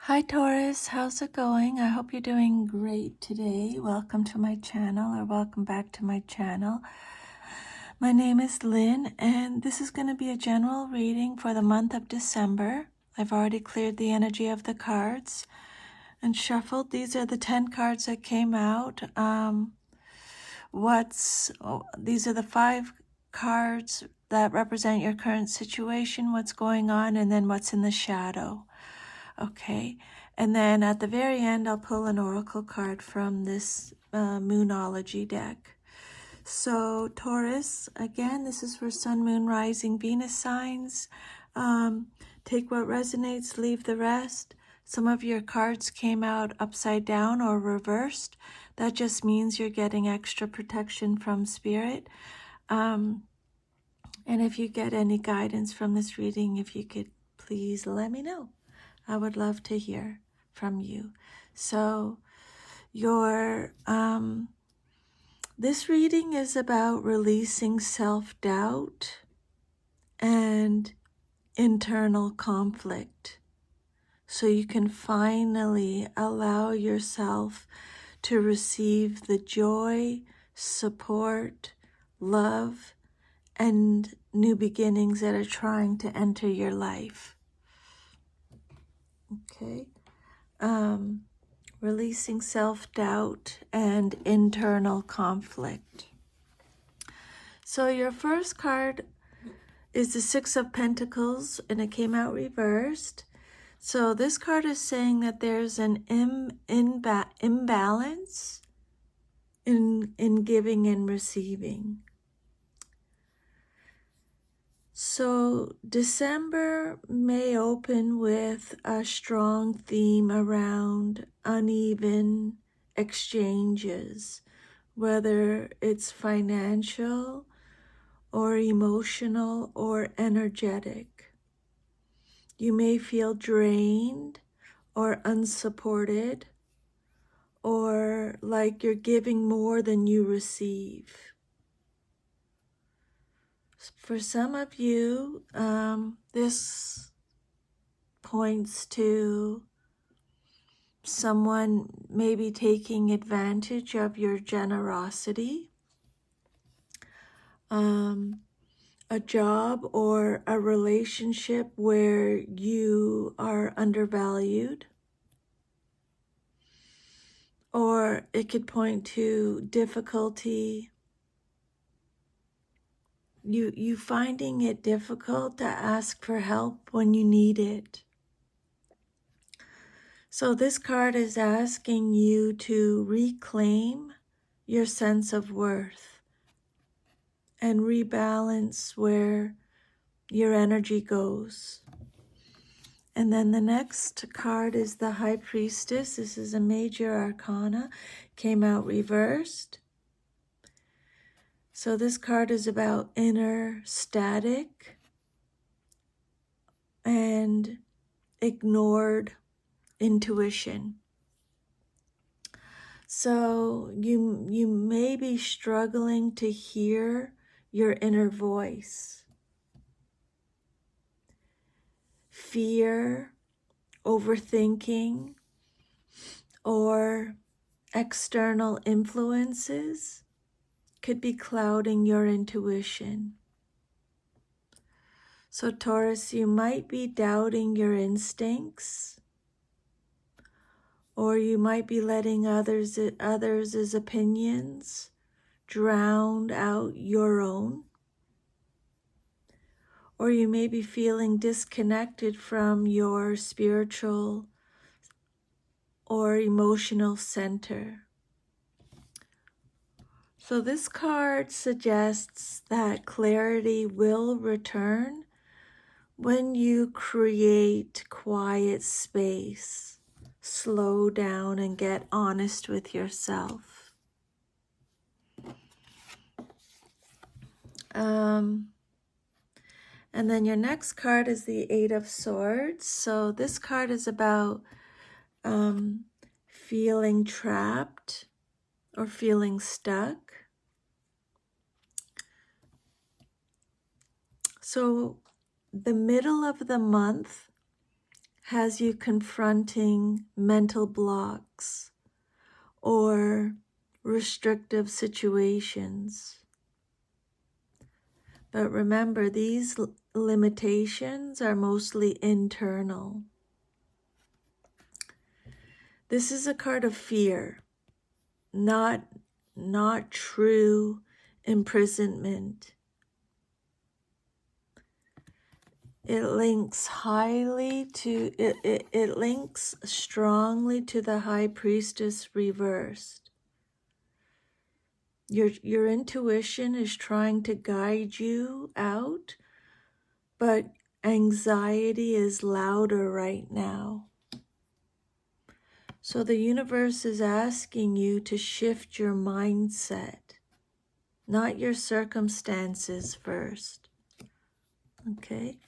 Hi Taurus, how's it going? I hope you're doing great today. Welcome to my channel, or welcome back to my channel. My name is Lynn, and this is going to be a general reading for the month of December. I've already cleared the energy of the cards and shuffled. These are the 10 cards that came out. These are the 5 cards that represent your current situation, what's going on, and then what's in the shadow. Okay, and then at the very end, I'll pull an oracle card from this Moonology deck. So Taurus, again, this is for Sun, Moon, Rising, Venus signs. Take what resonates, leave the rest. Some of your cards came out upside down or reversed. That just means you're getting extra protection from Spirit. And if you get any guidance from this reading, if you could please let me know. I would love to hear from you. So this reading is about releasing self-doubt and internal conflict, so you can finally allow yourself to receive the joy, support, love, and new beginnings that are trying to enter your life. Okay. Releasing self-doubt and internal conflict. So your first card is the 6 of Pentacles, and it came out reversed. So this card is saying that there's an imbalance in giving and receiving. So December may open with a strong theme around uneven exchanges, whether it's financial or emotional or energetic. You may feel drained or unsupported, or like you're giving more than you receive. For some of you, this points to someone maybe taking advantage of your generosity, a job or a relationship where you are undervalued, or it could point to difficulty, you finding it difficult to ask for help when you need it. So this card is asking you to reclaim your sense of worth and rebalance where your energy goes. And then the next card is the High Priestess. This is a major arcana, came out reversed. So this card is about inner static and ignored intuition. So you may be struggling to hear your inner voice. Fear, overthinking, or external influences could be clouding your intuition. So Taurus, you might be doubting your instincts, or you might be letting others' opinions drown out your own. Or you may be feeling disconnected from your spiritual or emotional center. So this card suggests that clarity will return when you create quiet space, slow down, and get honest with yourself. And then your next card is the 8 of Swords. So this card is about feeling trapped or feeling stuck. So the middle of the month has you confronting mental blocks or restrictive situations. But remember, these limitations are mostly internal. This is a card of fear, not true imprisonment. It links it links strongly to the High Priestess reversed. Your intuition is trying to guide you out, but anxiety is louder right now. So the universe is asking you to shift your mindset, not your circumstances first. Okay?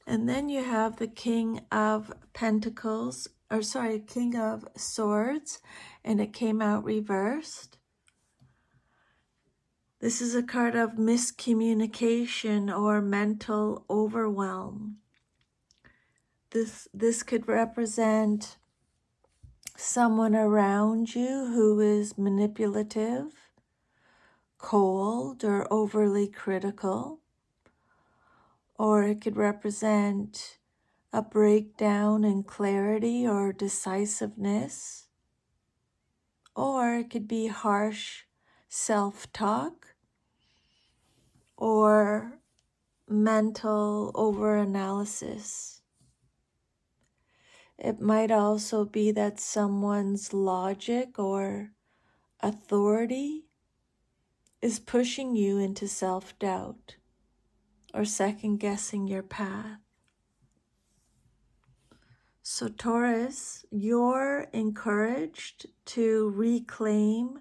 And then you have the King of Pentacles, King of Swords, and it came out reversed. This is a card of miscommunication or mental overwhelm. This could represent someone around you who is manipulative, cold, or overly critical. Or it could represent a breakdown in clarity or decisiveness. Or it could be harsh self-talk or mental overanalysis. It might also be that someone's logic or authority is pushing you into self-doubt or second-guessing your path. So Taurus, you're encouraged to reclaim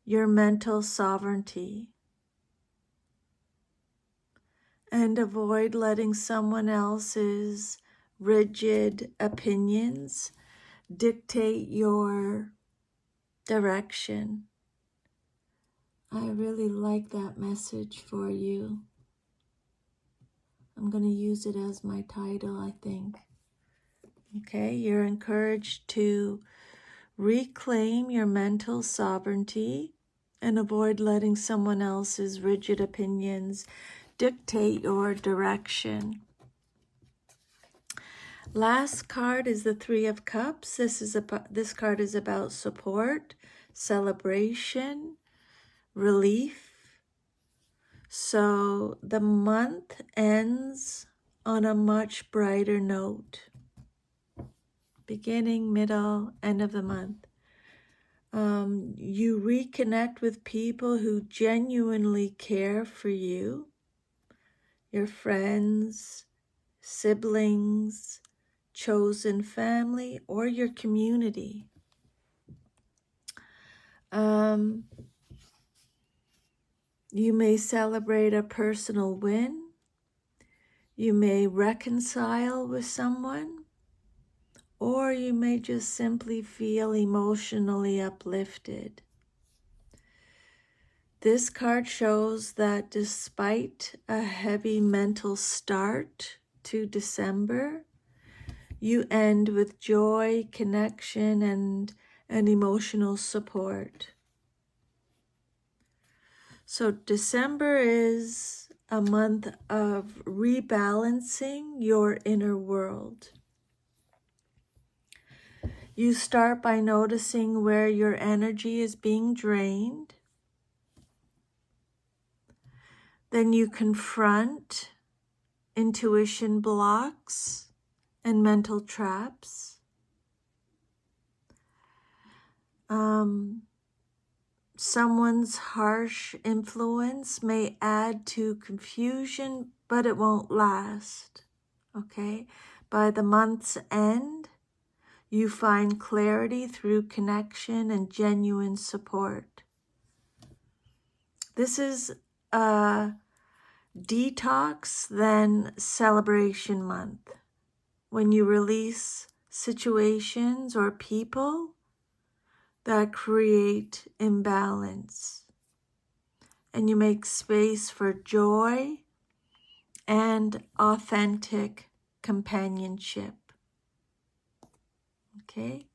your mental sovereignty and avoid letting someone else's rigid opinions dictate your direction. I really like that message for you. I'm going to use it as my title, I think. Okay, you're encouraged to reclaim your mental sovereignty and avoid letting someone else's rigid opinions dictate your direction. Last card is the Three of Cups. This card is about support, celebration, relief. So the month ends on a much brighter note. Beginning, middle, end of the month. You reconnect with people who genuinely care for you, your friends, siblings, chosen family, or your community. You may celebrate a personal win. You may reconcile with someone, or you may just simply feel emotionally uplifted. This card shows that despite a heavy mental start to December, you end with joy, connection, and an emotional support. So December is a month of rebalancing your inner world. You start by noticing where your energy is being drained. Then you confront intuition blocks and mental traps. Someone's harsh influence may add to confusion, but it won't last, okay? By the month's end, you find clarity through connection and genuine support. This is a detox then celebration month, when you release situations or people that create imbalance, and you make space for joy and authentic companionship. Okay.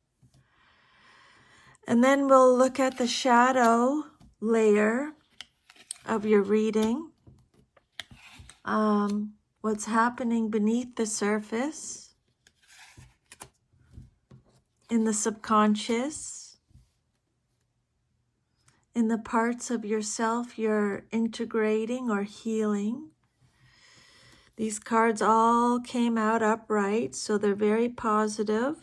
And then we'll look at the shadow layer of your reading. What's happening beneath the surface, in the subconscious, in the parts of yourself you're integrating or healing. These cards all came out upright, so they're very positive.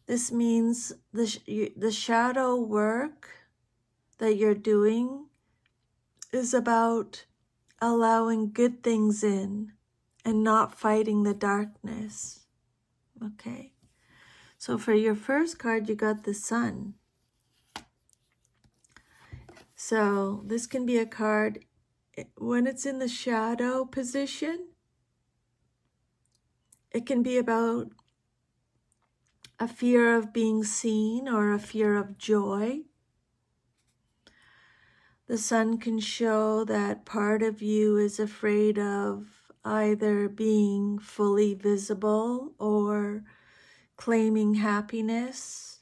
This means the shadow work that you're doing is about allowing good things in and not fighting the darkness. Okay. So for your first card, you got the Sun. So this can be a card when it's in the shadow position. It can be about a fear of being seen or a fear of joy. The Sun can show that part of you is afraid of either being fully visible or claiming happiness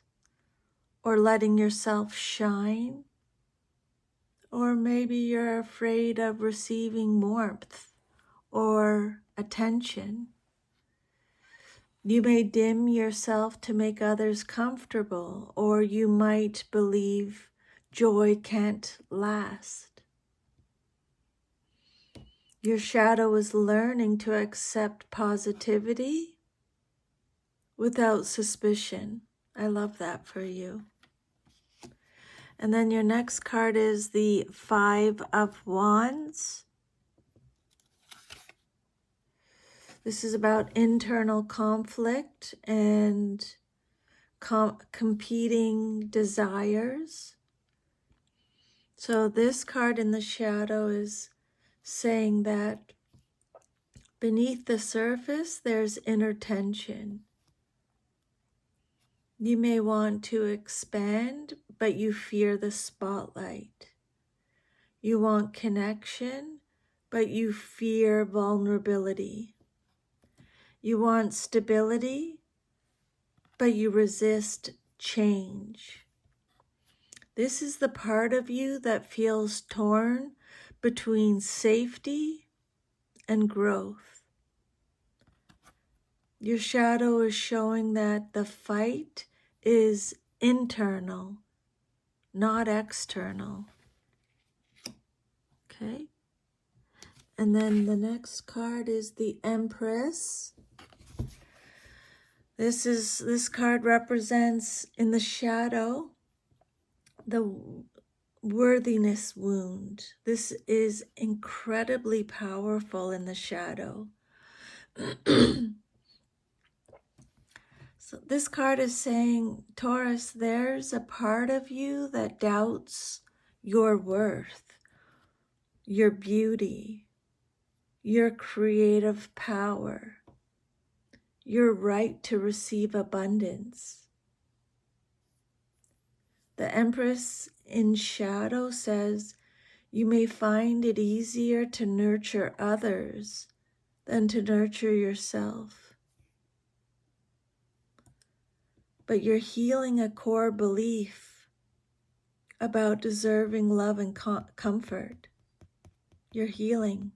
or letting yourself shine. Or maybe you're afraid of receiving warmth or attention. You may dim yourself to make others comfortable, or you might believe joy can't last. Your shadow is learning to accept positivity without suspicion. I love that for you. And then your next card is the Five of Wands. This is about internal conflict and competing desires. So this card in the shadow is saying that beneath the surface, there's inner tension. You may want to expand, but you fear the spotlight. You want connection, but you fear vulnerability. You want stability, but you resist change. This is the part of you that feels torn between safety and growth. Your shadow is showing that the fight is internal, not external. Okay. And then the next card is the Empress. This card represents in the shadow the worthiness wound. This is incredibly powerful in the shadow. So this card is saying, Taurus, there's a part of you that doubts your worth, your beauty, your creative power, your right to receive abundance. The Empress in shadow says, you may find it easier to nurture others than to nurture yourself. But you're healing a core belief about deserving love and comfort. You're healing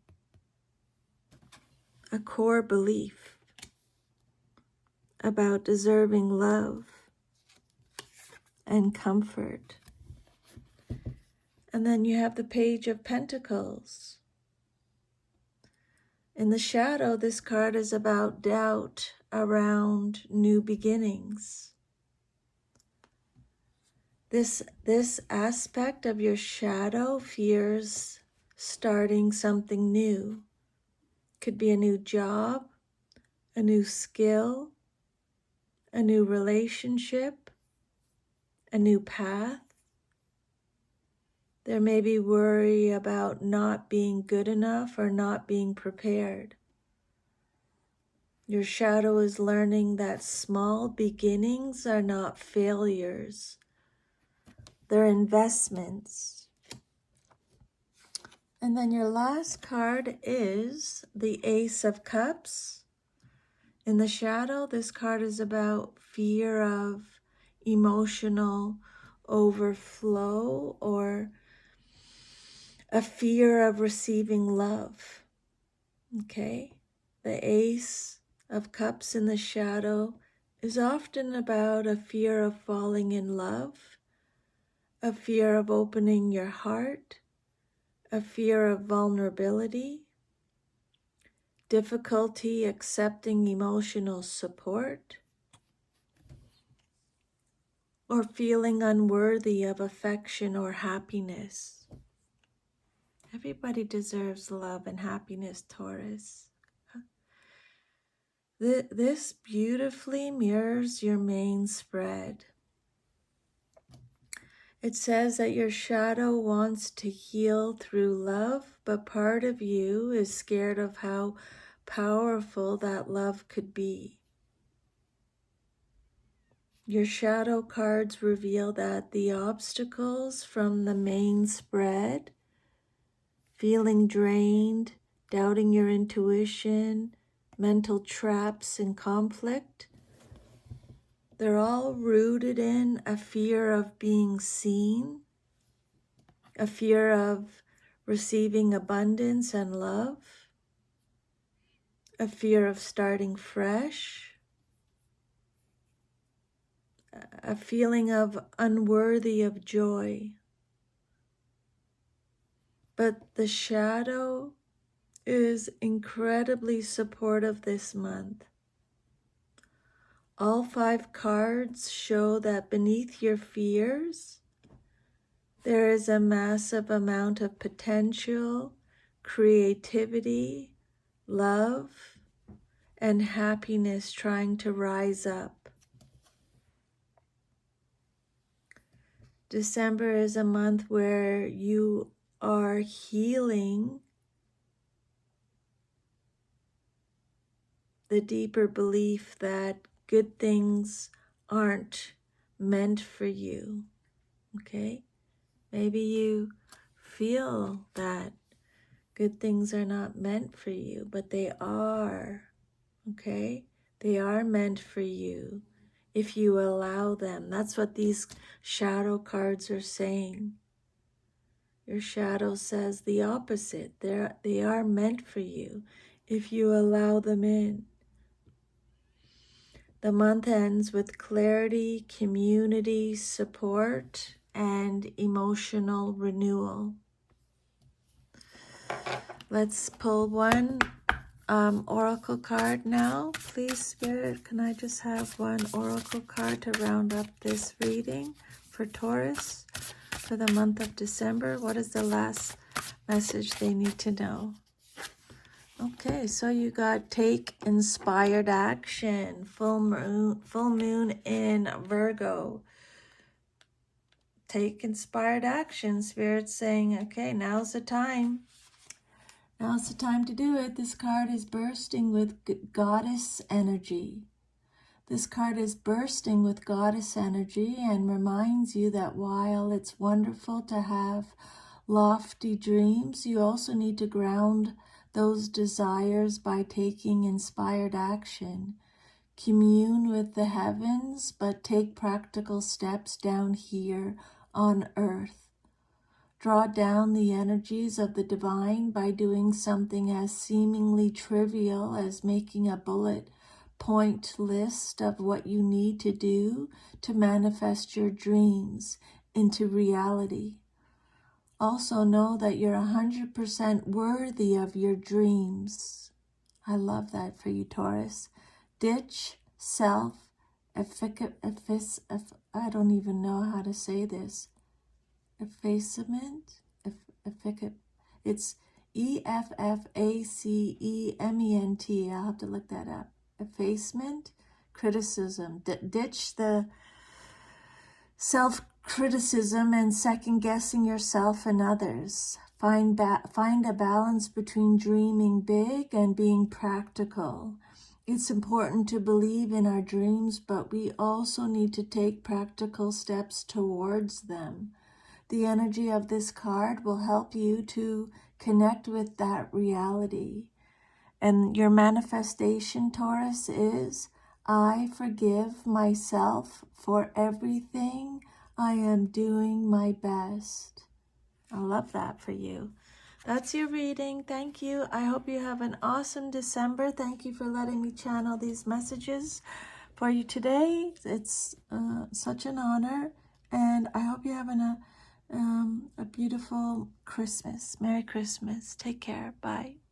a core belief about deserving love and comfort. And then you have the Page of Pentacles. In the shadow, this card is about doubt around new beginnings. This aspect of your shadow fears starting something new. Could be a new job, a new skill, a new relationship, a new path. There may be worry about not being good enough or not being prepared. Your shadow is learning that small beginnings are not failures. They're investments. And then your last card is the Ace of Cups. In the shadow, this card is about fear of emotional overflow or a fear of receiving love. Okay? The Ace of Cups in the shadow is often about a fear of falling in love, a fear of opening your heart, a fear of vulnerability, difficulty accepting emotional support, or feeling unworthy of affection or happiness. Everybody deserves love and happiness, Taurus. This beautifully mirrors your main spread. It says that your shadow wants to heal through love, but part of you is scared of how powerful that love could be. Your shadow cards reveal that the obstacles from the main spread, feeling drained, doubting your intuition, mental traps and conflict, they're all rooted in a fear of being seen, a fear of receiving abundance and love, a fear of starting fresh, a feeling of unworthy of joy. But the shadow is incredibly supportive this month. All 5 cards show that beneath your fears, there is a massive amount of potential, creativity, love, and happiness trying to rise up. December is a month where you are healing the deeper belief that good things aren't meant for you, okay? Maybe you feel that good things are not meant for you, but they are, okay? They are meant for you if you allow them. That's what these shadow cards are saying. Your shadow says the opposite. They are meant for you if you allow them in. The month ends with clarity, community, support, and emotional renewal. Let's pull one oracle card now. Please, Spirit, can I just have one oracle card to round up this reading for Taurus for the month of December? What is the last message they need to know? Okay, so you got take inspired action, full moon in Virgo. Take inspired action. Spirit's saying, okay, now's the time. Now's the time to do it. This card is bursting with goddess energy. This card is bursting with goddess energy and reminds you that while it's wonderful to have lofty dreams, you also need to ground those desires by taking inspired action. Commune with the heavens, but take practical steps down here on earth. Draw down the energies of the divine by doing something as seemingly trivial as making a bullet point list of what you need to do to manifest your dreams into reality. Also know that you're 100% worthy of your dreams. I love that for you, Taurus. Ditch I don't even know how to say this. Effacement? It's EFFACEMENT. I'll have to look that up. Effacement, criticism. Ditch the self-criticism and second-guessing yourself and others. Find a balance between dreaming big and being practical. It's important to believe in our dreams, but we also need to take practical steps towards them. The energy of this card will help you to connect with that reality. And your manifestation, Taurus, is I forgive myself for everything. I am doing my best. I love that for you. That's your reading. Thank you. I hope you have an awesome December. Thank you for letting me channel these messages for you today. It's such an honor. And I hope you're having a beautiful Christmas. Merry Christmas. Take care. Bye.